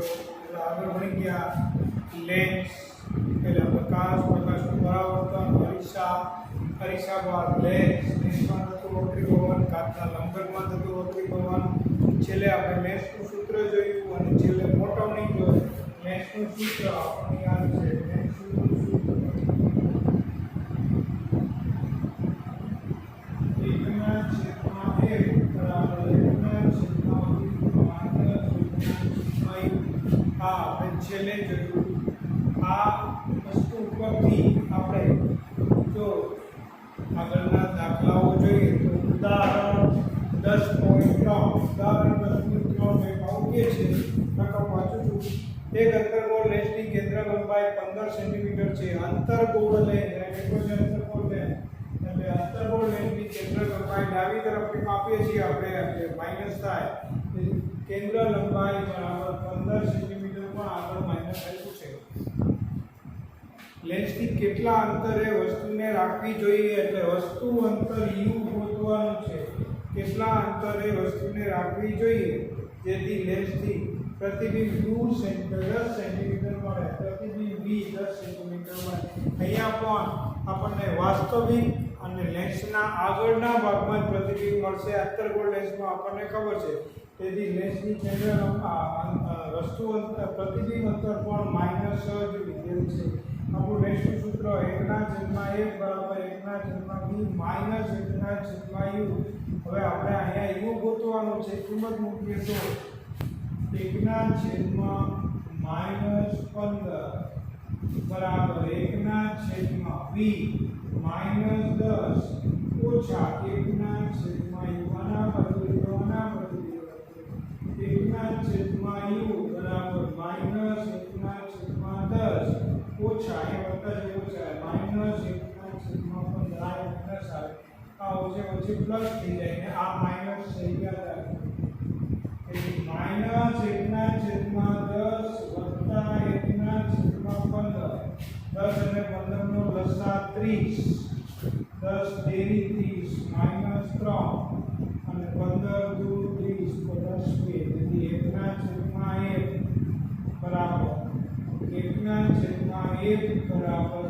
तो आगे बढ़ी गया लेंस पहले प्रकाश प्रकाशનું પરાવર્તન અરીસા બાદ લેન્સ લેન્સમાં થતું વક્રીભવન કાચના લંબગોળમાં થતું વક્રીભવન છેલ્લે આપણે લેન્સનું સૂત્ર જોયું અને છેલ્લે મોટવણી જોઈ લેન્સનું સૂત્ર આપણને યાદ છે લેન્સનું સૂત્ર છેલ્લે જોયું આ વસ્તુ ઉપરથી આપણે જો આગળના દાખલાઓ જોઈએ તો ઉદાહરણ 10.3 ઉદાહરણ 10.3 મેં આવું છે નકમ વાંચું છું એક અંતર્ગોળ લેન્સની કેન્દ્ર લંબાઈ 15 સેન્ટીમીટર છે અંતર્ગોળ લેન્સ એટલે અંતર્ગોળ લેન્સની કેન્દ્ર લંબાઈ ડાબી તરફથી માપીએ છીએ આપણે એટલે માઈનસ થાય કેન્દ્ર લંબાઈ બરાબર 15 સેન્ટીમીટર પણ આગળ માઈનસ આપ્યું છે લેન્સથી કેટલા અંતરે વસ્તુને રાખવી જોઈએ એટલે વસ્તુ અંતર u ગોતવાનું છે કેટલા અંતરે વસ્તુને રાખવી જોઈએ જેથી લેન્સથી પ્રતિબિંબ 10 સેન્ટીમીટર મળે પ્રતિબિંબ v 10 સેન્ટીમીટર મળે અહીંયા પણ આપણને વાસ્તવિક અને લેન્સના આગળના ભાગમાં જ પ્રતિબિંબ મળશે અંતર્ગોળ લેન્સમાં આપણને ખબર છે તેથી લેન્સની કેન્દ્ર વસ્તુ અંતર પ્રતિબિંબ અંતર પણ માઈનસ જ લીધેલ છે આપણું લેન્સનું સૂત્ર 1/1 બરાબર 1/v માઈનસ 1/u હવે આપણે અહીંયા u ગોતવાનું છે કિંમત મૂકીએ તો 1/-15 બરાબર 1/v -10 ઓછા 1/u આના બદલે આના બદલે 1/u બરાબર -1/10 ઓછા એ વત્તા જેવું છે -1/15 આ માઈનસ આવે આ ઓછે ઓછી પ્લસ થઈ જાય ને આ માઈનસ થઈ ગયા એટલે -1/10 વત્તા 1/15 10 અને 15 નો લસા 30 10 તેરી 30 -3 અને 15 દુ 30 50 તેથી 1/1 બરાબર 1/1 બરાબર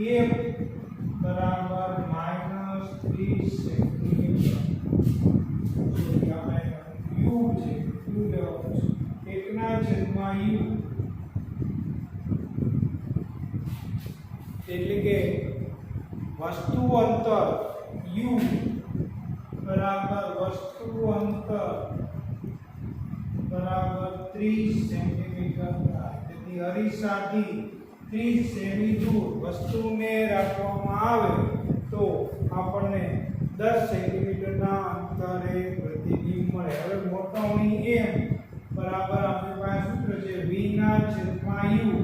-1 બરાબર -30 સેન્ટીમીટર u છે u લેવાનું છે 1/u એટલે કે વસ્તુ અંતર u બરાબર વસ્તુ અંતર બરાબર 30 સેન્ટીમીટર તેથી અરીસાથી 30 સેમી દૂર વસ્તુને રાખવામાં આવે તો આપણને 10 સેન્ટીમીટરના અંતરે પ્રતિબિંબ મળે હવે મોટવણી m બરાબર આપણી પાસે સૂત્ર છે v/u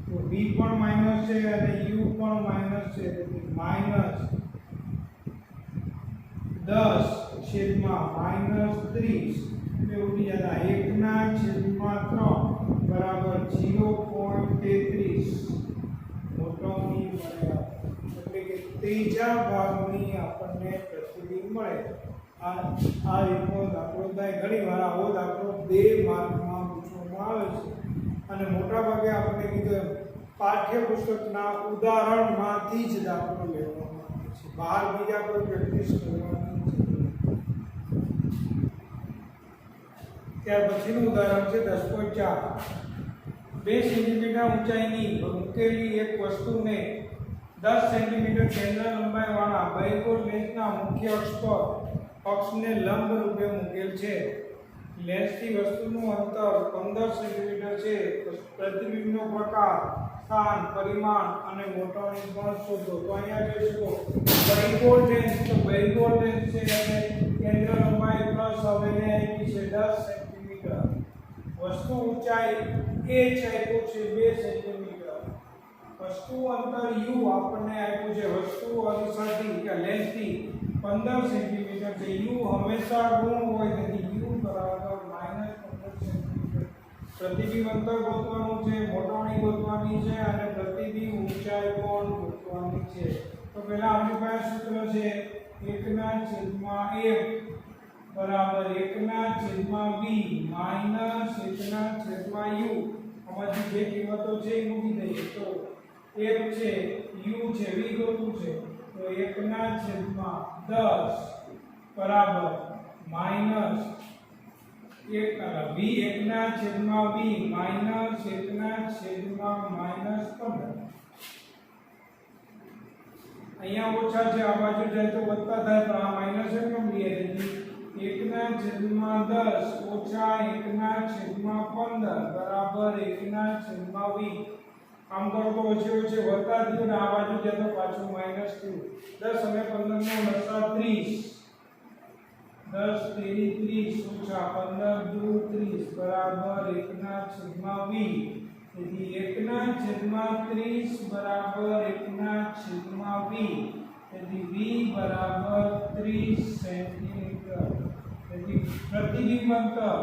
તો v પણ માઈનસ છે અને u પણ માઈનસ છે તેથી -10/-30 એટલે ઉડી જતા 1/3 બરાબર 0.33 મોટવણી મળે એટલે કે ત્રીજા ભાગની આપણને પ્રતિબિંબ મળે આ રીતનો દાખલો થાય ઘણીવાર આવો દાખલો 2 માર્કમાં પૂછવામાં આવે છે અને મોટા ભાગે આપણને કીધું પાઠ્યપુસ્તકના ઉદાહરણમાંથી જ દાખલો લેવામાં આવે છે બહાર બીજા કોઈ પ્રેક્ટિસ કરવાની ત્યાર પછીનું ઉદાહરણ છે 10.4 2 સેન્ટીમીટર ઊંચાઈની મૂકેલી એક વસ્તુને 10 સેન્ટીમીટર કેન્દ્ર લંબાઈવાળા બહિર્ગોળ લેન્સના મુખ્ય અક્ષને લંબ રૂપે મૂકેલ છે લેન્સથી વસ્તુનું અંતર 15 સેન્ટીમીટર છે પ્રતિબિંબનો પ્રકાર સ્થાન પરિમાણ અને મોટવણી પણ શોધો તો અહીંયા જોઈ શકો બહિર્ગોળ લેન્સ છે અને કેન્દ્ર લંબાઈ પ્લસ હવે આપી છે 10 સેન્ટીમીટર વસ્તુ ઊંચાઈ a છે આપ્યું છે 2 સેન્ટીમીટર વસ્તુ અંતર u આપણને આપ્યું છે વસ્તુ અરીસાથી કે લેન્સથી 15 સેન્ટીમીટર છે u હંમેશા ઋણ હોય તેથી u બરાબર -15 સેન્ટીમીટર પ્રતિબિંબ અંતર ગોતવાનું છે મોટવણી ગોતવાની છે અને પ્રતિબિંબ ઊંચાઈ પણ ગોતવાની છે તો પહેલા આપણી પાસે સૂત્ર છે 1/1 બરાબર 1/v માઈનસ 1/u આમાંથી જે કિંમતો છે એ મૂકી દઈએ તો 1 છે u છે v ગોતવું છે તો 1/10 બરાબર માઈનસ 1 v 1/v માઈનસ 1/-15 અહીંયા ઓછા છે આ બાજુ જાય તો વધતા થાય તો આ માઈનસ કેમ લઈએ તેથી 1/10 ઓછા 1/15 બરાબર 1/20 આમ કરો તો ઓછે ઓછે વધતા થયું ને આ બાજુ જાય તો પાછું માઈનસ થયું 10 અને 15 નો લસા 30 10 તેરી 30 ઓછા 15 દુ 30 બરાબર 1/20 તેથી 1/30 બરાબર 1/20 તેથી v બરાબર 30 સેન્ટીમીટર તેથી પ્રતિબિંબ અંતર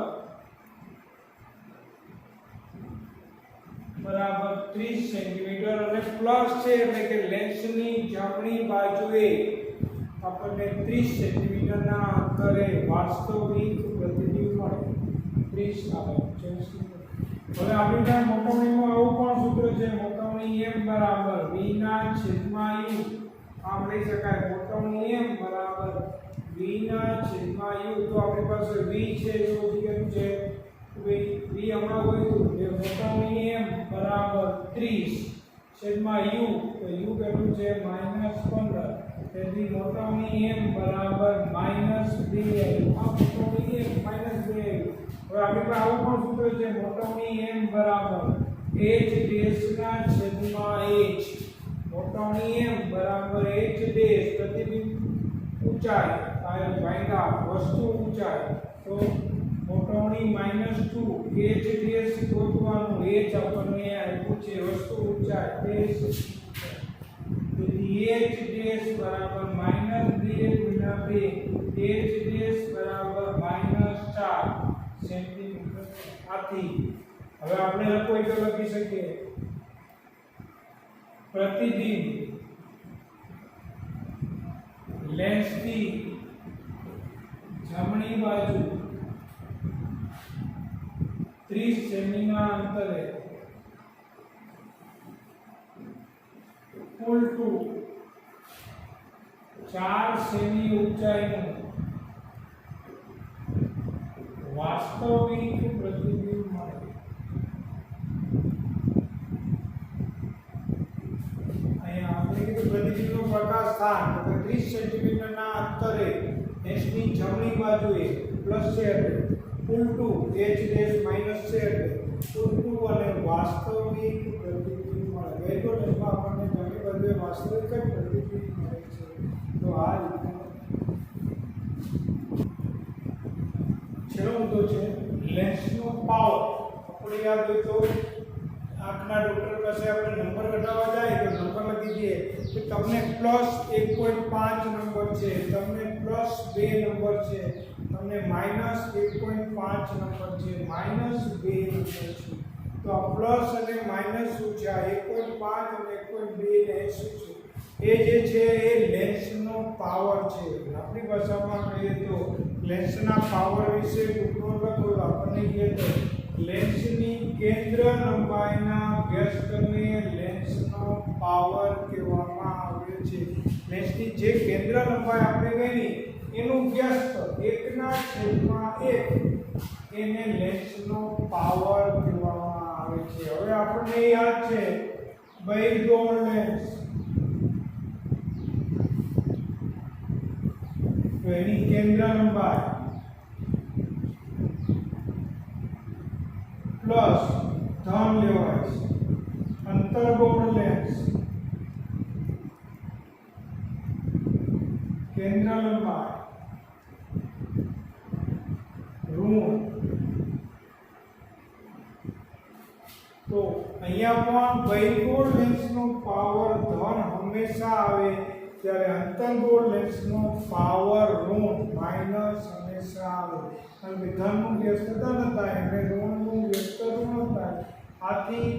બરાબર 30 સેન્ટીમીટર અને પ્લસ છે એટલે કે લેન્સની જમણી બાજુએ આપણને 30 સેન્ટીમીટરના અંતરે વાસ્તવિક પ્રતિબિંબ મળે 30 આવે છે હવે આપણી પાસે મોટવણીમાં આવું પણ સૂત્ર છે મોટવણી m બરાબર v ના છેદમાં u આમ લઈ શકાય મોટવણી m બરાબર v ના છેદમાં u તો આપણી પાસે v છે એવું કેટલું છે v હમણાં કહ્યું કે મોટવણી m બરાબર 30 છેદમાં u તો u કેટલું છે -15 તેથી મોટવણી m બરાબર -2 આ મોટવણી m -2 હવે આપણી પાસે આવું પણ સૂત્ર છે મોટવણી m બરાબર h ડેશ ના છેદમાં h મોટવણી m બરાબર h ડેશ પ્રતિબિંબ ઊંચાઈ આ ભાગ્યા વસ્તુ ઊંચાઈ તો મોટવણી -2 h ડેશ ગોતવાનું h આપણને આપ્યું છે વસ્તુ ઊંચાઈ ડેશ તેથી h ડેશ બરાબર -2 * 2 h ડેશ બરાબર -4 સેન્ટીમીટર આથી હવે આપણે લખો તો લખી શકીએ પ્રતિબિંબ લેન્સની જમણી બાજુ 30 સેમીના અંતરે કુલ ટુ 4 સેમી ઊંચાઈનું વાસ્તવિક પ્રતિબિંબ મળે અહીંયા આપણે કીધું પ્રતિબિંબનો પ્રકાશ સ્થાન તો 30 સેન્ટીમીટરના અંતરે લેન્સની જમણી બાજુએ પ્લસ છે એટલે કુલ ટુ h ડેશ માઈનસ છે એટલે કુલ ટુ અને વાસ્તવિક પ્રતિબિંબ મળે વેગો લેન્સમાં આપણને જમણી બાજુએ વાસ્તવિક જ પ્રતિબિંબ મળે છે તો આ રીતે છેલ્લો મુદ્દો છે લેન્સનો પાવર આપણે યાદ હોય તો આંખના ડોક્ટર પાસે આપણે નંબર કઢાવવા જાય તો નંબર લખી દઈએ કે તમને +1.5 નંબર છે તમને +2 નંબર છે તમને -1.5 નંબર છે -2 નંબર છે તો આ પ્લસ અને માઈનસ શું છે આ 1.5 અને 1.2 ને શું છે એ જે છે એ લેન્સનો પાવર છે આપણી ભાષામાં કહીએ તો લેન્સના પાવર વિશે ટૂંકમાં લખો તો આપણને કહે તો લેન્સની કેન્દ્ર લંબાઈના વ્યસ્તને લેન્સનો પાવર કહેવામાં આવે છે લેન્સની જે કેન્દ્ર લંબાઈ આપણે ગણી એનું વ્યસ્ત 1/1 એને લેન્સનો પાવર કહેવામાં આવે છે હવે આપણને યાદ છે બહિર્ગોળ લેન્સ તો એની કેન્દ્ર લંબાઈ પ્લસ ધન લેવાય અંતર્ગોળ લેન્સ કેન્દ્ર લંબાઈ ઋણ તો અહીંયા પણ બહિર્ગોળ લેન્સનો પાવર ધન હંમેશા આવે ત્યારે અંતર્ગોળ લેન્સનો પાવર ઋણ માઈનસ હંમેશા આવે કારણ કે ધનનું વ્યસ્ત ધન થાય અને ઋણનું વ્યસ્ત ઋણ થાય આથી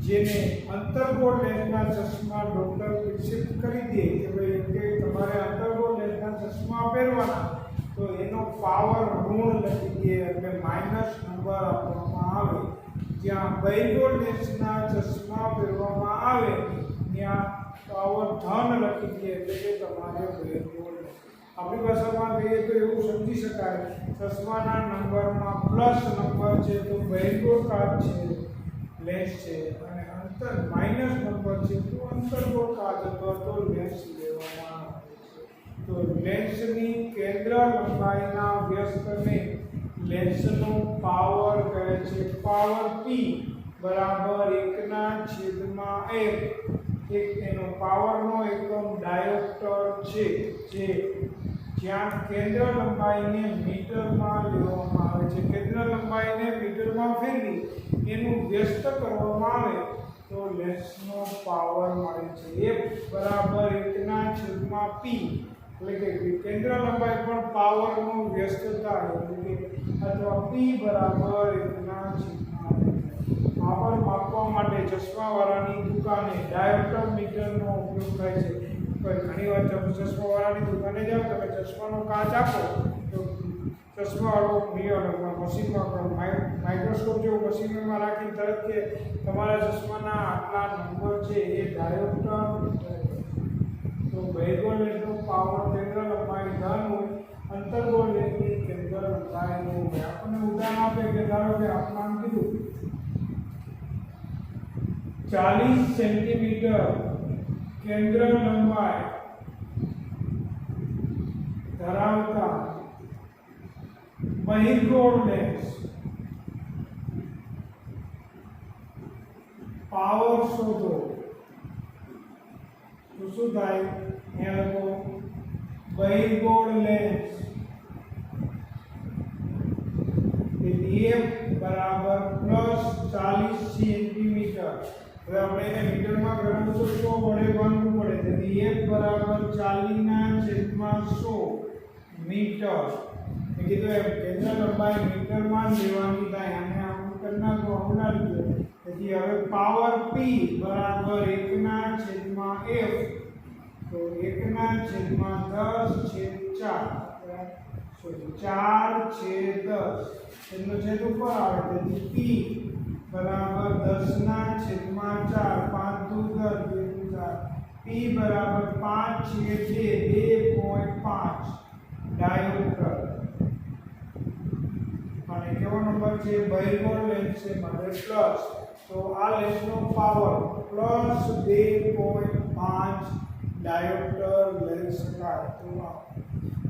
જેને અંતર્ગોળ લેન્સના ચશ્મા ડોક્ટર વિકસિત કરી દે કે ભાઈ કે તમારે અંતર્ગોળ લેન્સના ચશ્મા પહેરવાના તો એનો પાવર પાવર ઋણ લખી દઈએ એટલે માઈનસ નંબર આપવામાં આવે. જ્યાં બૈગોલ લેન્સના ચશ્મા પહેરવામાં આવે ત્યાં પાવર ધન લખી દઈએ એટલે કે તમારે બૈગોલ. આપણી ભાષામાં કહીએ તો એવું સમજી શકાય ચશ્માના નંબરમાં પ્લસ નંબર છે તો બૈગોલ કાચ છે લેન્સ છે અને અંતર માઈનસ નંબર છે તો અંતર્ગોળ કાચ અથવા તો લેન્સ લેવામાં આવે છે. તો લેન્સની કેન્દ્ર લંબાઈના વ્યસ્તને લેન્સનો પાવર કહે છે. પાવર P બરાબર 1/1. એક એનો પાવરનો એકમ ડાયોપ્ટર છે જે જ્યાં કેન્દ્ર લંબાઈને મીટરમાં લેવામાં આવે છે. કેન્દ્ર લંબાઈને મીટરમાં ફેરવી એનું વ્યસ્ત કરવામાં આવે તો લેન્સનો પાવર મળે છે. F બરાબર 1/P એટલે કે કેન્દ્ર લંબાઈ પણ પાવરનું વ્યસ્તતા એટલે કે અથવા P બરાબર 1/. પાવર માપવા માટે ચશ્માવાળાની દુકાને ડાયોપ્ટર મીટરનો ઉપયોગ થાય છે. ઘણી વાર તમે ચશ્માવાળાની દુકાને જાઓ તમે ચશ્માનો કાચ આપો તો ચશ્માવાળો મશીનમાં માઇક્રોસ્કોપ જેવું મશીનમાં રાખીને તરત કે તમારા ચશ્માના આટલા નંબર છે એ ડાયોપ્ટર. તો બૈગોલ લેન્સનો પાવર કેન્દ્ર લંબાઈ ધન હોય, અંતર્ગોળ લેન્સની કેન્દ્ર લંબાઈ નો હોય. આપણને ઉદાહરણ આપે કે ધારો કે આપણે આમ કીધું 40 સેન્ટીમીટર કેન્દ્ર લંબાઈ ધરાવતા બહિર્ગોળ લેન્સ પાવર શોધો. તો શું થાય? અહીંયા લખો બહિર્ગોળ લેન્સ F બરાબર +40 સેન્ટીમીટર. હવે આપણે એને મીટરમાં ગણવું તો 100 વડે ભાગવું પડે. તેથી F બરાબર 40/100 મીટર. મેં કીધું એમ કેન્દ્ર લંબાઈ મીટરમાં જ લેવાની થાય અને આમ કરી નાખો આવડા લીધો. તેથી હવે પાવર P બરાબર 1/F તો 1/10/4 4/10 એનો છેદ ઉપર આવે તેથી P બરાબર 10/4 5 દુ 10 2 4 P બરાબર 5/2.5 ડાયોપ્ટર. અને કેવો નંબર છે? બહિર્ગોળ લેન્સ છે માટે પ્લસ. તો આ લેન્સનો પાવર +2.5 ડાયોપ્ટર લઈ શકાય. તો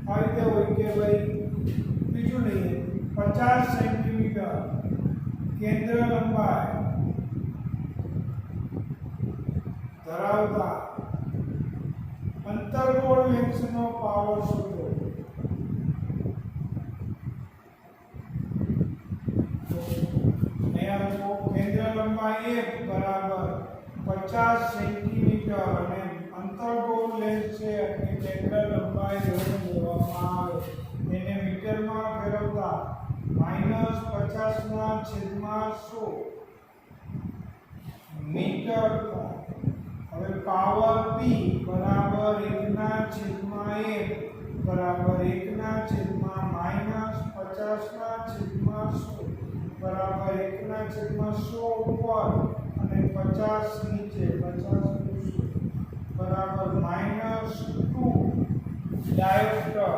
આ રીતે હોય કે ભાઈ બીજું લઈએ 50 સેન્ટીમીટર કેન્દ્ર લંબાઈ ધરાવતા અંતર્ગોળ લેન્સનો પાવર શોધો. કેન્દ્ર લંબાઈ F બરાબર 50 સેન્ટીમીટર અને અંતર્ગોળ લેન્સ છે અને કેન્દ્ર લંબાઈ લેવામાં આવે તેને મીટરમાં ફેરવતા -50/100 મીટર. હવે પાવર P બરાબર 1/F બરાબર 1/-50/100 બરાબર 1/100 ઉપર અને 50 નીચે 50 બરાબર -2 ડાયોપ્ટર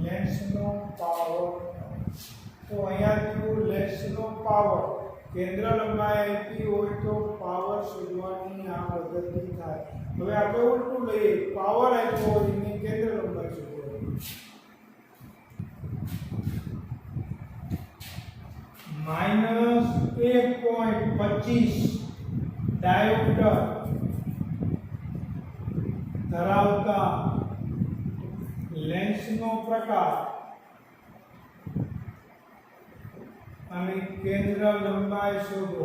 લેન્સનો પાવર. તો અહીંયા લેન્સનો પાવર કેન્દ્ર લંબાઈ આપી હોય તો પાવર શોધવાની આ પદ્ધતિ થાય. હવે આપણે ઉલટું લઈએ, પાવર આપ્યો હોય એની કેન્દ્ર લંબાઈ શોધવાની. -1.25 ડાયોપ્ટર ધરાવતા લેન્સનો પ્રકાર અને કેન્દ્ર લંબાઈ શોધો.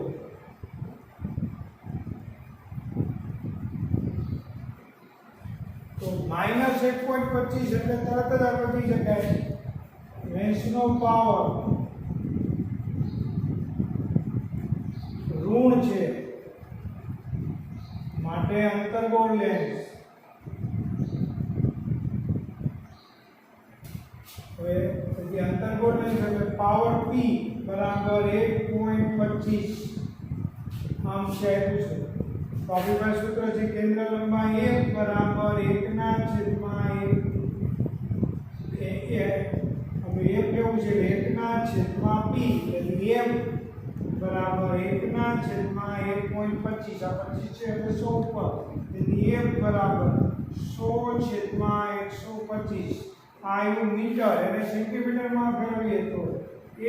તો -1.25 એટલે તરત જ આપણે કહી શકાય લેન્સનો પાવર ઋણ છે માટે અંતર્ગોળ લેન્સ. હવે તેથી અંતર્ગોળ લેન્સ એટલે પાવર p બરાબર 1.25 આમ છે તો આપણી પાસે સૂત્ર છે કેન્દ્ર લંબાઈ 1 બરાબર 1 ના છેદમાં 1 હવે 1 કેવું છે 1 ના છેદમાં p એટલે m બરાબર 1 ના છેદમાં 1.25 આ 25 છે એટલે 100 ઉપર તેથી m બરાબર 100 છેદમાં 125 આ આવ્યું મીટર એને સેન્ટીમીટરમાં ફેરવીએ તો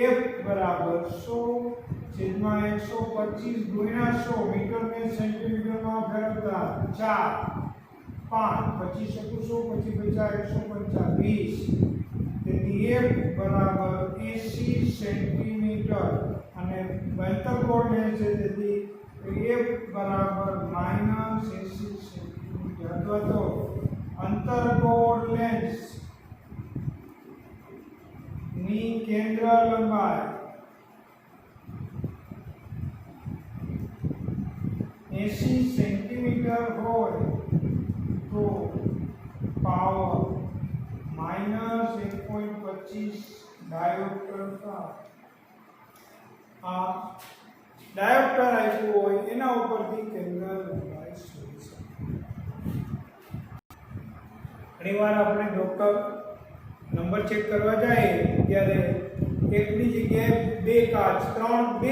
f બરાબર 100 છેદમાં 125 ગુણ્યા 100 મીટરને સેન્ટીમીટરમાં ફેરવતા 4 5 25 100 પછી 125 તેથી f બરાબર 80 સેન્ટીમીટર અને અંતર્ગોળ લેન્સ છે તેથી f બરાબર -80 સેન્ટીમીટર અથવા તો અંતર્ગોળ લેન્સ ની કેન્દ્ર લંબાઈ 80 સેન્ટીમીટર હોય તો પાવર -1.25 ડાયોપ્ટર થાય આ ડાયોપ્ટર આપ્યું હોય એના ઉપરથી કેન્દ્ર લંબાઈ શોધી શકાય ઘણીવાર આપણે ડોક્ટર નંબર ચેક કરવા જાય ત્યારે એકની જગ્યાએ બે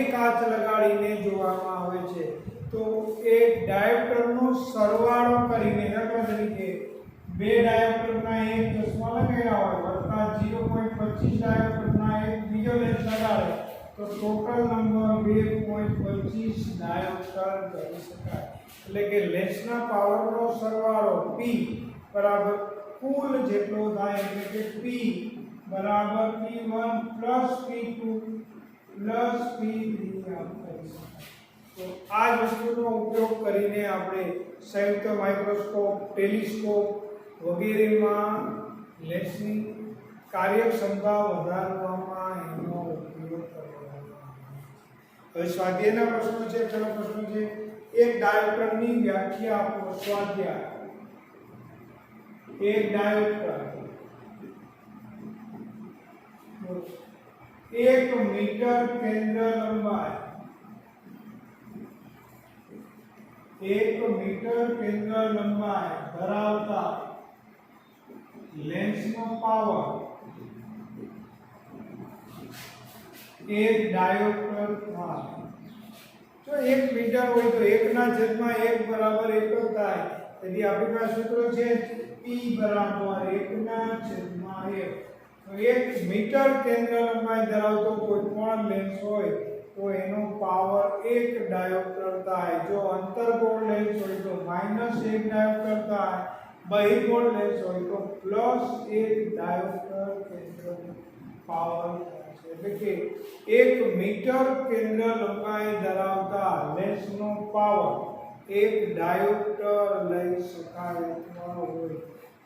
કાચ લગાડીને જોવામાં આવે છે તો એ ડાયોપ્ટરનો સરવાળો કરીને દાખલા તરીકે બે ડાયોપ્ટરના એક ચશ્મા લગાવ્યા હોય વત્તા 0.25 ડાયોપ્ટરના એક બીજો લેન્સ લગાડે તો ટોટલ નંબર 2.25 ડાયોપ્ટર કરી શકાય એટલે કે લેન્સના પાવરનો સરવાળો p બરાબર કુલ જેટલો થાય એટલે કે p બરાબર p1 p2 p3 આમ કરી શકાય તો આ જ વસ્તુનો ઉપયોગ કરીને આપણે સંયુક્ત માઇક્રોસ્કોપ ટેલિસ્કોપ વગેરેમાં લેન્સની કાર્યક્ષમતા વધારવામાં એનો ઉપયોગ કરવામાં હવે સ્વાધ્યાયના પ્રશ્નો છે પહેલો પ્રશ્ન છે એક ડાયોપ્ટરની વ્યાખ્યા આપો સ્વાધ્યાય एक डायोप्टर 1 मीटर केंद्र लंबाई 1 मीटर केंद्र लंबाई धरावता लेंस नो पावर एक डायोप्टर था जो 1 मीटर हो तो 1 ના છેદમાં 1 બરાબર 1 થાય તેથી આપણી પાસે સૂત્ર છે p બરાબર 1 ના છેદમાં 1 તો 1 મીટર કેન્દ્ર લંબાઈ ધરાવતો કોઈ પણ લેન્સ હોય તો એનો પાવર 1 ડાયોપ્ટર થાય જો અંતર્ગોળ લેન્સ હોય તો -1 ડાયોપ્ટર થાય બહિર્ગોળ લેન્સ હોય તો +1 ડાયોપ્ટર કેન્દ્ર પાવર એટલે કે 1 મીટર કેન્દ્ર લંબાઈ ધરાવતા લેન્સનો પાવર 1 ડાયોપ્ટર લઈ શકાય અથવા હોય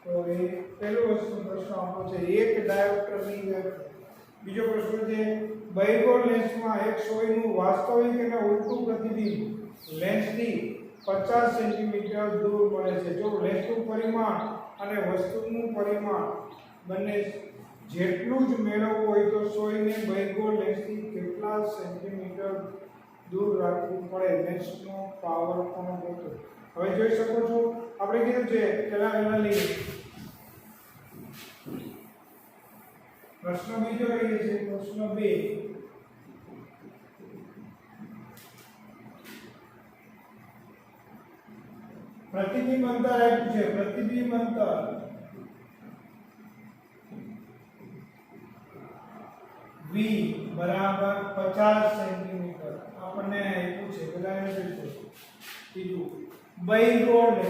તો એ પહેલો પ્રશ્ન આપણો છે 1 ડાયોપ્ટરની વ્યાખ્યા બીજો પ્રશ્ન છે બહિર્ગોળ લેન્સમાં એક સોયનું વાસ્તવિક અને ઉલટું પ્રતિબિંબ લેન્સથી 50 સેન્ટીમીટર દૂર મળે છે જો લેન્સનું પરિમાણ અને વસ્તુનું પરિમાણ બંને જેટલું જ મેળવવું હોય તો સોયને બહિર્ગોળ લેન્સથી કેટલા સેન્ટીમીટર દૂર રાખવું પડે લેન્સનો પાવર પણ હતો હવે જોઈ શકો છો આપણે કીધું છે પહેલા લઈએ પ્રશ્ન બીજો લઈએ છે પ્રશ્ન 2 પ્રતિબિંબ અંતર આપ્યું છે પ્રતિબિંબ અંતર v બરાબર 50 સેન્ટીમીટર આપણને આપ્યું છે પેલા એ જોઈશું બીજું બહિર્ગોળ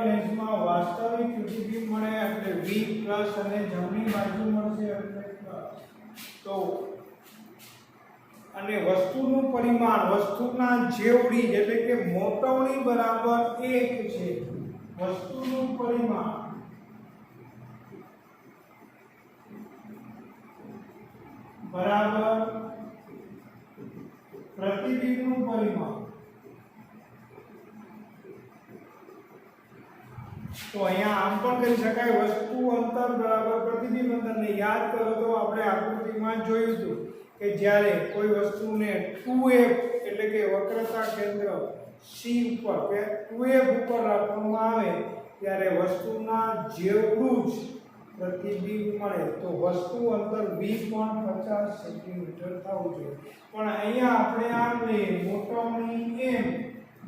લેન્સમાં વાસ્તવિક પ્રતિબિંબ મળે એટલે v પ્લસ અને જમણી બાજુ મળશે એટલે તો અને વસ્તુનું પરિમાણ વસ્તુના જેવડી એટલે કે મોટવણી બરાબર 1 છે વસ્તુનું પરિમાણ બરાબર પ્રતિબિંબનું પરિમાણ તો અહીંયા આમ પણ કરી શકાય વસ્તુ અંતર બરાબર પ્રતિબિંબ અંતરને યાદ કરો તો આપણે આકૃતિમાં જોયું હતું કે જ્યારે કોઈ વસ્તુને 2f એટલે કે વક્રતા કેન્દ્ર C ઉપર કે 2f ઉપર રાખવામાં આવે ત્યારે વસ્તુના જેવડું જ પ્રતિબિંબ મળે તો વસ્તુ અંતર v પણ 50 સેન્ટીમીટર થવું જોઈએ પણ અહીંયા આપણે આમ લઈએ મોટાની m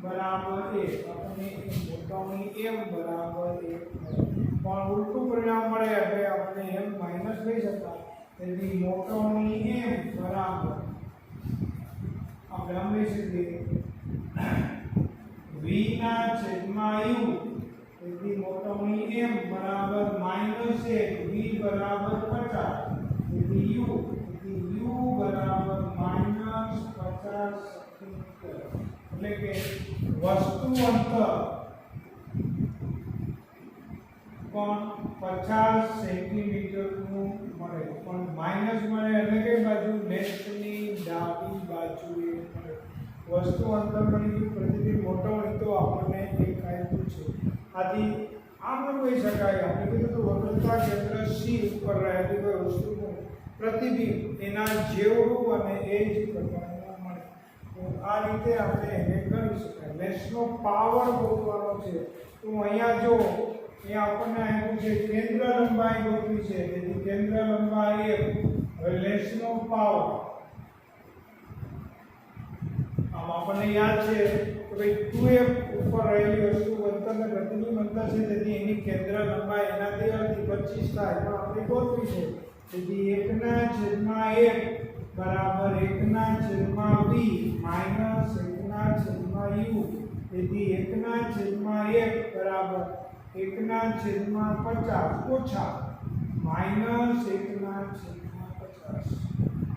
બરાબર 1 આપણે મોટાની m બરાબર 1 પણ ઉલટું પરિણામ મળે એટલે આપણે m માઈનસ લઈ શકાય તેથી મોટાની m બરાબર આપણે આમ લઈ શકીએ v ના છેદમાં u તેથી મોટાની m બરાબર -1 v બરાબર 50 તેથી u બરાબર -50 સેન્ટીમીટર એટલે કે વસ્તુ અંતર પણ 50 સેન્ટીમીટર નું મળે પણ માઈનસ મળે એટલે કે બાજુ લેફ્ટની ડાબી બાજુએ મળે વસ્તુ અંતર મળી ગયું પ્રતિબિંબ મોટો હોય તો આપણને એક આપ્યું છે આથી આમ પણ કહી શકાય આપણે કીધું તો વક્રતા કેન્દ્ર C ઉપર રહેલી કોઈ વસ્તુનું પ્રતિબિંબ એના જેવડું અને એ જ પ્રકારનું મળે તો આ રીતે આપણે એને ગણી શકાય લેન્સનો પાવર ગોતવાનો છે તો અહીંયા જો અહીંયા આપણને આપ્યું છે કેન્દ્ર લંબાઈ ગોતવી છે તેથી કેન્દ્ર લંબાઈ f હવે લેન્સનો પાવર આમ આપણને યાદ છે કે ભાઈ 2f ઉપર રહેલી વસ્તુ અંતરને પ્રતિબિંબ અંતર છે તેથી એની કેન્દ્ર લંબાઈ એનાથી અડધી 25 થાય પણ આપણે ગોતવી છે તેથી 1/1 બરાબર 1/v માઈનસ 1/u તેથી 1/1 બરાબર 1/50 ઓછા માઈનસ 1/50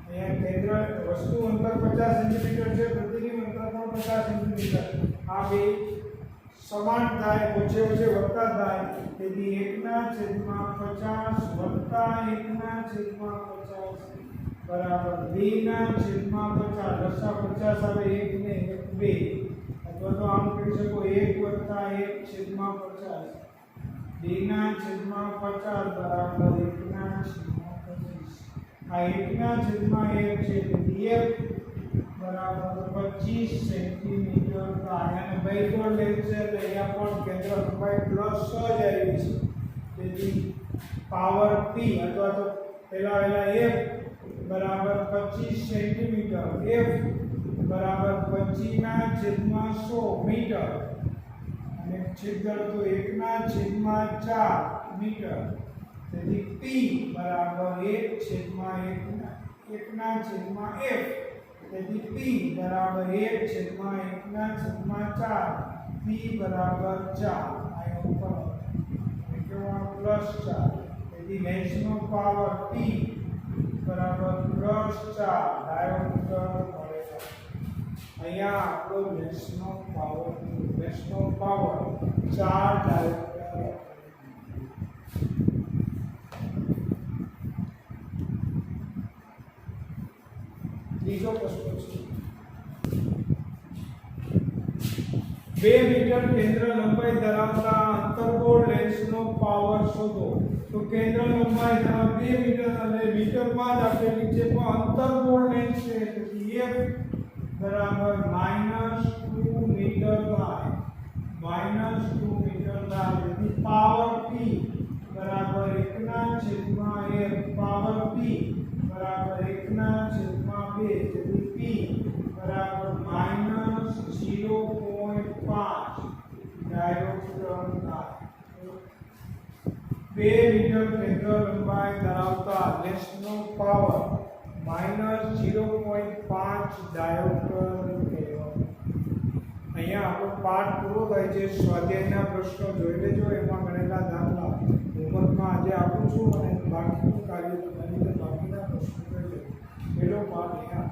અહીંયા કેન્દ્ર વસ્તુ અંતર 50 સેન્ટીમીટર છે પ્રતિબિંબ અંતર પણ 50 સેન્ટીમીટર આ બે સમાન થાય ઓછે ઓછે વત્તા થાય તેથી 1/50 વત્તા 1/50 બરાબર 2/50 લસા 50 આવે 1 ને 1 2 અથવા તો આમ કહી શકો 1 વત્તા 1/50 2/50 બરાબર 1/25 આ 1/1 છે તેથી f બરાબર 25 સેન્ટીમીટર થાય અને બાયગોળ લે છે એટલે અહીંયા પણ કેન્દ્ર લંબાઈ પ્લસ 6 જ આવી છે તેથી પાવર p અથવા તો પહેલા f બરાબર 25 સેન્ટીમીટર f બરાબર 25/100 મીટર અને છેદળ તો 1/4 મીટર તેથી p બરાબર 1/1/f તેથી p બરાબર 1/1/4 p બરાબર 4 આ ઉપર કેવા પ્લસ 4 તેથી લેન્સનો પાવર p બરાબર પ્લસ 4 ડાયોમીટર મળે છે અહીંયા આપણો લેન્સનો પાવર 4 ડાયોમીટર બીજો પ્રશ્ન છે 2 મીટર કેન્દ્ર લંબાઈ ધરાવતા અંતર્ગોળ લેન્સનો પાવર શોધો તો કેન્દ્ર લંબાઈ ધરાવતા 2 મીટર અને મીટરમાં જ આપેલી છે પણ અંતર્ગોળ લેન્સ છે તેથી f બરાબર -2 મીટર થાય -2 મીટર થાય તેથી પાવર p બરાબર 1/f પાવર p બરાબર 1/2 તેથી p બરાબર -0.5 ડાયોમીટર થાય 2 મીટર કેન્દ્ર લંબાઈ ધરાવતા લેન્સનો પાવર -0.5 ડાયોમીટર કહેવાય અહીંયા આપણો પાઠ પૂરો થાય છે સ્વાધ્યાયના પ્રશ્નો જોઈ લેજો એમાં ગણેલા દાખલા હોમવર્કમાં આજે આપું છું અને બાકીનું કાર્ય તમારી રીતે બાકીના પ્રશ્નો કરી લેજો પહેલો પાઠ અહીંયા